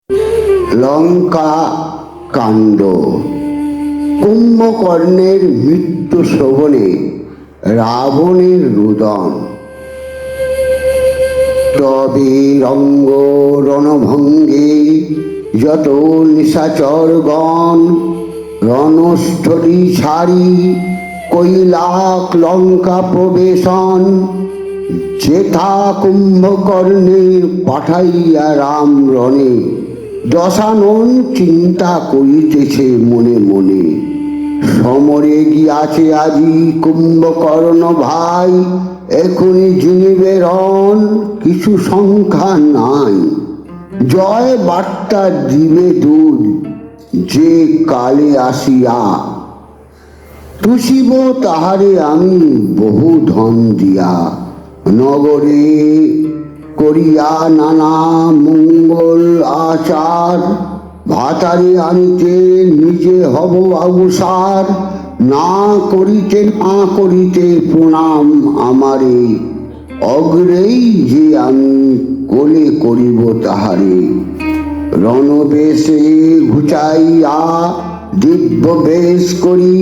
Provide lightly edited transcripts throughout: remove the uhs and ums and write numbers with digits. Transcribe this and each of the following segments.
লঙ্কা কাণ্ড। কুম্ভকর্ণের মৃত্যু শ্রবণে রাবণের রুদন। তবে রঙ্গ রণভঙ্গে যত নিশাচরগণ, রণস্থলী ছাড়ি কৈলাক লঙ্কা প্রবেশন। যেথা কুম্ভকর্ণের পাঠাইয়া রাম রণে, দশানন চিন্তা করিতেছে মনে মনে। সমরে গিয়াছে আজি কুম্ভকর্ণ ভাই, এখনি জিনিবে রণ কিছু সংখ্যা নাই। জয় বার্তা দিবে দূত যে কালে আসিয়া, তুষিব তাহারে আমি বহু ধন দিয়া। নগরে করিয়া নানা মঙ্গল আচার, ভাতারে আনিতে নিজে হব অবসার। না করিতে প্রণাম আমারে, অগ্রেই যে আমি কোলে করিব তাহারে। রণবেশে ঘুচাইয়া দিব্য বেশ করি,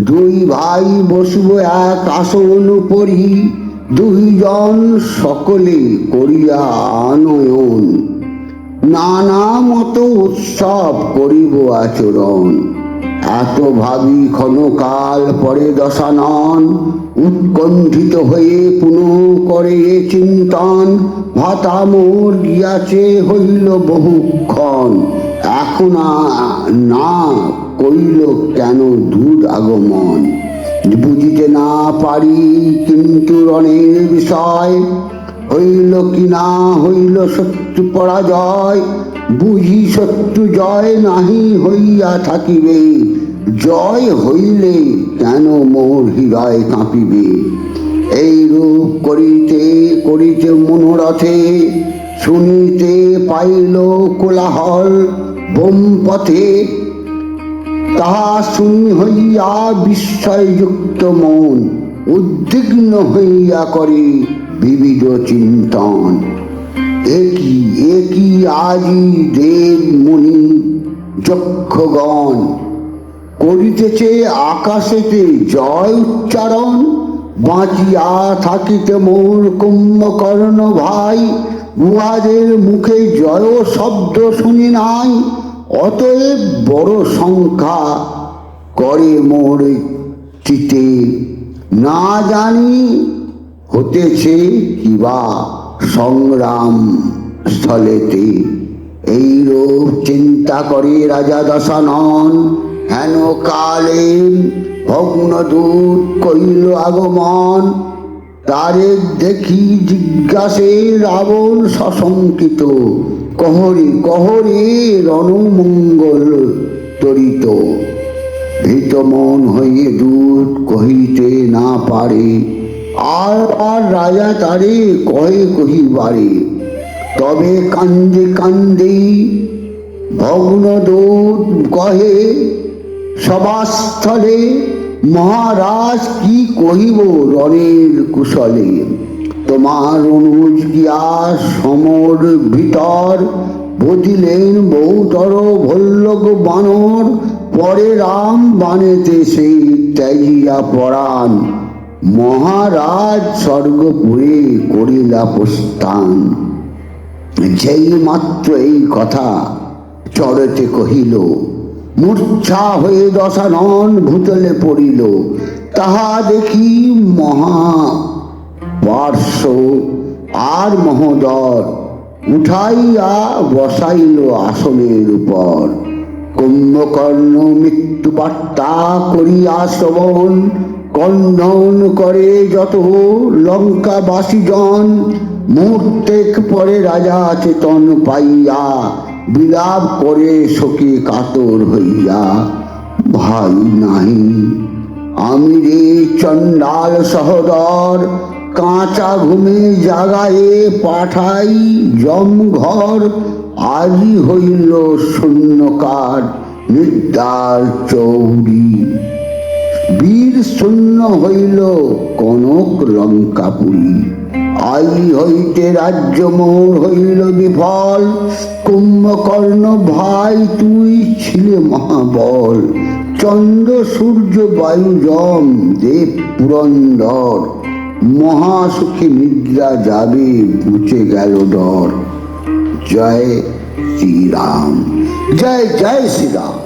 দুই ভাই বসব এক আসন পরি। দুইজন সকলে করিয়া আনয়ন, নানা মত উৎসব করিব আচরণ। এত ভাবি ক্ষণকাল পরে দশানন, উৎকণ্ঠিত হয়ে পুনঃ করে চিন্তন। ভাতা মোর গিয়াছে হইল বহুক্ষণ, এখন না কইল কেন দূত আগমন। বুঝিতে না পারি কিন্তু রণের বিষয়, হইল কি না হইল শত্রু পরাজয়। বুঝি শত্রু জয় নাহি হইয়া থাকিবে, জয় হইলে কেন মোর হৃদয় কাঁপিবে। এই রূপ করিতে করিতে মনোরথে, শুনিতে পাইল কোলাহল বোমপথে। তাহা শুনি হইয়া বিস্ময়যুক্ত মন, উদ্বিগ্ন হইয়া করে বিবিধ চিন্তন। একই আজি দেব মুনি যক্ষগণ, করিতেছে আকাশেতে জয় উচ্চারণ। বাঁচিয়া থাকিতে মোর কুম্ভকর্ণ ভাই, উহাদের মুখে জয় শব্দ শুনি নাই। অতএব বড় সংখ্যা করে মোর চিতে, না জানি হতেছে কিবা সংগ্রাম স্থলেতে। এইরূপ চিন্তা করে রাজা দশানন, হেন কালে ভগ্নদূত কইল আগমন। তারে দেখি জিজ্ঞাসে রাবণ সশঙ্কিত, কহরে কহরে রণমঙ্গল তরিত। ভীত মন হইয়ে দূত কহিতে না পারে, আর রাজা তারে কহে কহিবারে। তবে কান্দে কান্দে ভগ্নদূত কহে সভাস্থলে, মহারাজ কি কহিব রণের কুশলে। তোমার অনুজ গিয়া সমর ভিতর, বুঝিলেন বহুতর ভল্লক বানর। পরে রাম বানেতে সেই ত্যাজিয়া পরাণ, মহারাজ স্বর্গপুরে করিলা প্রস্থান। যেই মাত্র এই কথা চরতে কহিল, মূর্ছা হয়ে দশানন ভূতলে পড়িল। তাহা দেখি মহাপার্শ্ব আর মহোদর, উঠাইয়া বসাইল আসনের উপর। কুম্ভকর্ণ মৃত্যু বার্তা করিয়া শ্রবণ, কন্দন করে যত লঙ্কাবাসীজন। মুহূর্তেক পরে রাজা চেতন পাইয়া, বিলাপ করে শোকে কাতর হইয়া। ভাই নাহি আমি রে চণ্ডাল সহদর, কাঁচা ঘুমে জাগায়ে পাঠাই জমঘর। আজি হইল শূন্যকার নিদ্রার চৌরি, বীর শূন্য হইল কনক লঙ্কাপুরী। আই হইতে রাজ্য মোর হইল বিফল, কুম্ভকর্ণ ভাই তুই ছিলে মহাবল। চন্দ্র সূর্য বায়ু যম দেব পুরন্দর, মহাসুখী নিদ্রা যাবে বুঝে গেল ডর। জয় শ্রীরাম, জয় জয় শ্রীরাম।